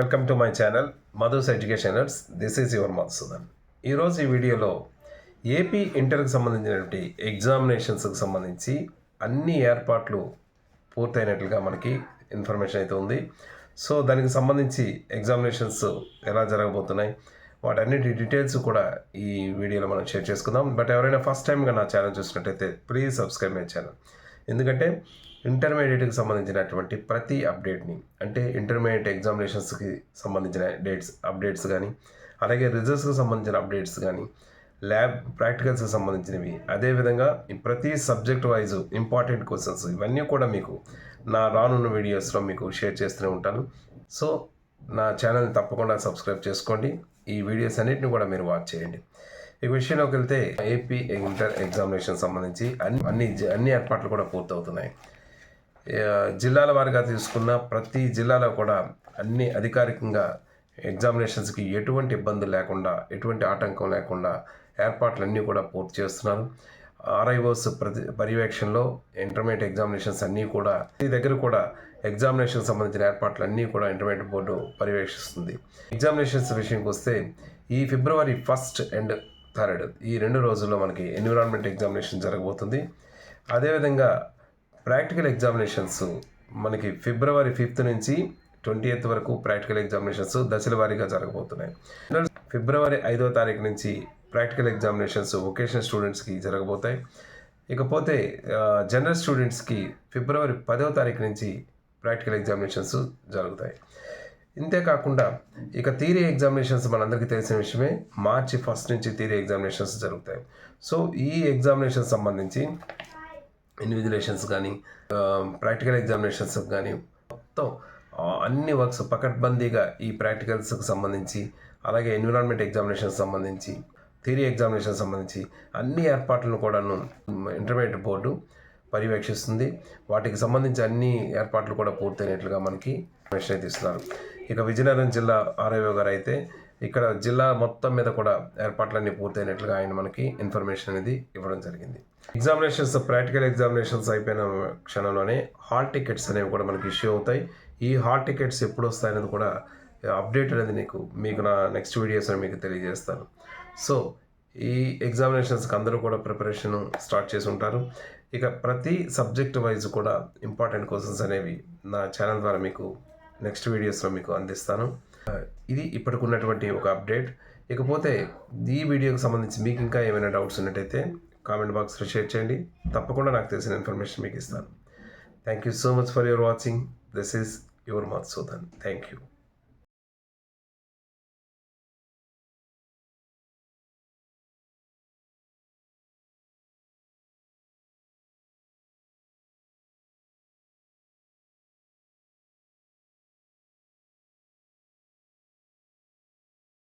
Welcome to my channel Madhu's Educationers. This is your Madhusudan. ఈరోజు ఈ వీడియోలో ఏపీ ఇంటర్కి సంబంధించినటువంటి ఎగ్జామినేషన్స్కి సంబంధించి అన్ని ఏర్పాట్లు పూర్తయినట్లుగా మనకి ఇన్ఫర్మేషన్ అయితే ఉంది. సో దానికి సంబంధించి ఎగ్జామినేషన్స్ ఎలా జరగబోతున్నాయి వాటన్నిటి డీటెయిల్స్ కూడా ఈ వీడియోలో మనం షేర్ చేసుకుందాం. బట్ ఎవరైనా ఫస్ట్ టైంగా నా ఛానల్ చూసినట్టయితే ప్లీజ్ సబ్స్క్రైబ్ మై ఛానల్. ఎందుకంటే ఇంటర్మీడియట్కి సంబంధించినటువంటి ప్రతి అప్డేట్ని, అంటే ఇంటర్మీడియట్ ఎగ్జామినేషన్స్కి సంబంధించిన అప్డేట్స్ కానీ, అలాగే రిజల్ట్స్కి సంబంధించిన అప్డేట్స్ కానీ, ల్యాబ్ ప్రాక్టికల్స్కి సంబంధించినవి, అదేవిధంగా ప్రతి సబ్జెక్ట్ వైజ్ ఇంపార్టెంట్ క్వశ్చన్స్ ఇవన్నీ కూడా మీకు నా రానున్న వీడియోస్లో మీకు షేర్ చేస్తూనే ఉంటాను. సో నా ఛానల్ని తప్పకుండా సబ్స్క్రైబ్ చేసుకోండి. ఈ వీడియోస్ అన్నిటిని కూడా మీరు వాచ్ చేయండి. ఈ విషయంలోకి వెళ్తే ఏపీ ఇంటర్ ఎగ్జామినేషన్ సంబంధించి అన్ని ఏర్పాట్లు కూడా పూర్తవుతున్నాయి. జిల్లాల వారిగా తీసుకున్న ప్రతి జిల్లాలో కూడా అన్ని అధికారికంగా ఎగ్జామినేషన్స్కి ఎటువంటి ఇబ్బందులు లేకుండా, ఎటువంటి ఆటంకం లేకుండా ఏర్పాట్లన్నీ కూడా పూర్తి చేస్తున్నారు. ఆర్ఐఓస్ పర్యవేక్షణలో ఇంటర్మీడియట్ ఎగ్జామినేషన్స్ అన్నీ కూడా ఈ దగ్గర కూడా ఎగ్జామినేషన్ సంబంధించిన ఏర్పాట్లు అన్నీ కూడా ఇంటర్మీడియట్ బోర్డు పర్యవేక్షిస్తుంది. ఎగ్జామినేషన్స్ విషయంకి వస్తే ఈ ఫిబ్రవరి 1 అండ్ 3 ఈ 2 రోజుల్లో మనకి ఎన్విరాన్మెంట్ ఎగ్జామినేషన్ జరగబోతుంది. అదేవిధంగా ప్రాక్టికల్ ఎగ్జామినేషన్స్ మనకి ఫిబ్రవరి 5 నుంచి 20th వరకు ప్రాక్టికల్ ఎగ్జామినేషన్స్ దశల వారీగా జరగబోతున్నాయి. ఫిబ్రవరి 5వ తారీఖు నుంచి ప్రాక్టికల్ ఎగ్జామినేషన్స్ వొకేషనల్ స్టూడెంట్స్కి జరగబోతాయి. ఇకపోతే జనరల్ స్టూడెంట్స్కి ఫిబ్రవరి 10వ తారీఖు నుంచి ప్రాక్టికల్ ఎగ్జామినేషన్స్ జరుగుతాయి. ఇంతేకాకుండా ఇక థియరీ ఎగ్జామినేషన్స్ మనందరికీ తెలిసిన విషయమే, మార్చి 1 నుంచి థియరీ ఎగ్జామినేషన్స్ జరుగుతాయి. సో ఈ ఎగ్జామినేషన్ సంబంధించి ఇన్విజిలేషన్స్ కానీ, ప్రాక్టికల్ ఎగ్జామినేషన్స్ కానీ మొత్తం అన్ని వర్క్స్ పకడ్బందీగా ఈ ప్రాక్టికల్స్కి సంబంధించి, అలాగే ఎన్విరాన్మెంట్ ఎగ్జామినేషన్ సంబంధించి, థియరీ ఎగ్జామినేషన్ సంబంధించి అన్ని ఏర్పాట్లను కూడాను ఇంటర్మీడియట్ బోర్డు పర్యవేక్షిస్తుంది. వాటికి సంబంధించి అన్ని ఏర్పాట్లు కూడా పూర్తయినట్లుగా మనకి ఇన్ఫర్మేషన్ అయితే ఇస్తున్నారు. ఇక విజయనగరం జిల్లా ఆర్ఐఓ గారు అయితే ఇక్కడ జిల్లా మొత్తం మీద కూడా ఏర్పాట్లన్నీ పూర్తయినట్లుగా ఆయన మనకి ఇన్ఫర్మేషన్ అనేది ఇవ్వడం జరిగింది. ఎగ్జామినేషన్స్, ప్రాక్టికల్ ఎగ్జామినేషన్స్ అయిపోయిన క్షణంలోనే హాల్ టికెట్స్ అనేవి కూడా మనకి ఇష్యూ అవుతాయి. ఈ హాల్ టికెట్స్ ఎప్పుడు వస్తాయనేది కూడా అప్డేట్ అనేది మీకు నా నెక్స్ట్ వీడియోస్లో మీకు తెలియజేస్తాను. సో ఈ ఎగ్జామినేషన్స్కి అందరూ కూడా ప్రిపరేషన్ స్టార్ట్ చేసి ఉంటారు. ఇక ప్రతి సబ్జెక్ట్ వైజ్ కూడా ఇంపార్టెంట్ క్వశ్చన్స్ అనేవి నా ఛానల్ ద్వారా మీకు నెక్స్ట్ వీడియోస్లో మీకు అందిస్తాను. ఇది ఇప్పటికున్నటువంటి ఒక అప్డేట్. ఇకపోతే ఈ వీడియోకి సంబంధించి మీకు ఇంకా ఏమైనా డౌట్స్ ఉన్నట్టయితే కామెంట్ బాక్స్లో షేర్ చేయండి. తప్పకుండా నాకు తెలిసిన ఇన్ఫర్మేషన్ మీకు ఇస్తాను. Thank you so much for your watching. This is your Madhusudan. Thank you.